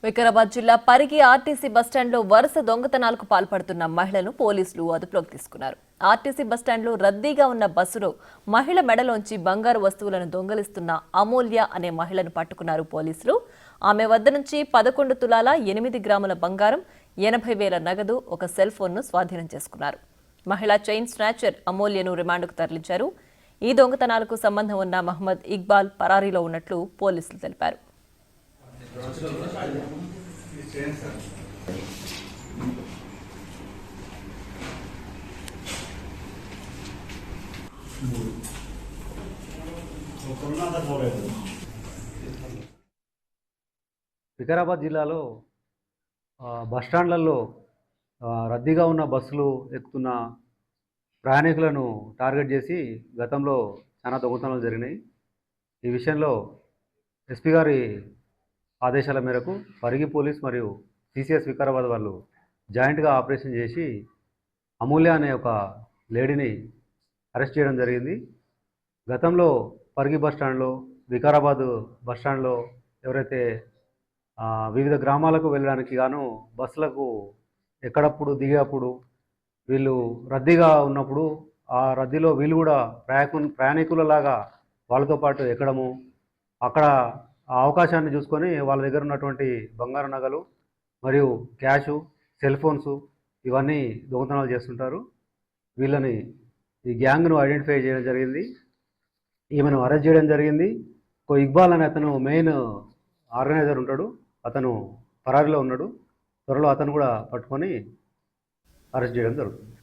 వికారాబాద్ జిల్లా పరిగి ఆర్టీసీ బస్టాండ్లో వరుస దొంగతనాలకు పాల్పడుతున్న మహిళను పోలీసులు అదుపులోకి తీసుకున్నారు. ఆర్టీసీ బస్టాండ్లో రద్దీగా ఉన్న బస్సులో మహిళ మెడలోంచి బంగారు వస్తువులను దొంగలిస్తున్న అమూల్య అనే మహిళను పట్టుకున్నారు పోలీసులు. ఆమె వద్ద నుంచి 11 తులాల 8 గ్రాముల బంగారం, 80,000 నగదు, ఒక సెల్ ఫోన్ను స్వాధీనం చేసుకున్నారు. మహిళా చైన్ స్నాచర్ అమూల్యను రిమాండ్కు తరలించారు. ఈ దొంగతనాలకు సంబంధం ఉన్న మహమ్మద్ ఇక్బాల్ పరారీలో ఉన్నట్లు పోలీసులు తెలిపారు. వికారాబాద్ జిల్లాలో బస్టాండ్లలో రద్దీగా ఉన్న బస్సులు ఎక్కుతున్న ప్రయాణికులను టార్గెట్ చేసి గతంలో చాలా దొంగతనాలు జరిగినాయి. ఈ విషయంలో ఎస్పీ గారి ఆదేశాల మేరకు పరిగి పోలీస్ మరియు సిసిఎస్ వికారాబాద్ వాళ్ళు జాయింట్గా ఆపరేషన్ చేసి అమూల్య అనే ఒక లేడీని అరెస్ట్ చేయడం జరిగింది. గతంలో పరిగి బస్టాండ్లో, వికారాబాద్ బస్టాండ్లో ఎవరైతే వివిధ గ్రామాలకు వెళ్ళడానికి గాను బస్సులకు ఎక్కడప్పుడు దిగేప్పుడు వీళ్ళు రద్దీగా ఉన్నప్పుడు ఆ రద్దీలో వీళ్ళు కూడా ప్రయాణికులలాగా వాళ్ళతో పాటు ఎక్కడము, అక్కడ ఆ అవకాశాన్ని చూసుకొని వాళ్ళ దగ్గర ఉన్నటువంటి బంగారు నగలు మరియు క్యాషు, సెల్ ఫోన్స్ ఇవన్నీ దొంగతనాలు చేస్తుంటారు. వీళ్ళని ఈ గ్యాంగ్ను ఐడెంటిఫై చేయడం జరిగింది. ఈమెను అరెస్ట్ చేయడం జరిగింది. ఇక్బాల్ అనే అతను మెయిన్ ఆర్గనైజర్ ఉంటాడు. అతను పరారీలో ఉన్నాడు. త్వరలో అతను కూడా పట్టుకొని అరెస్ట్ చేయడం జరుగుతుంది.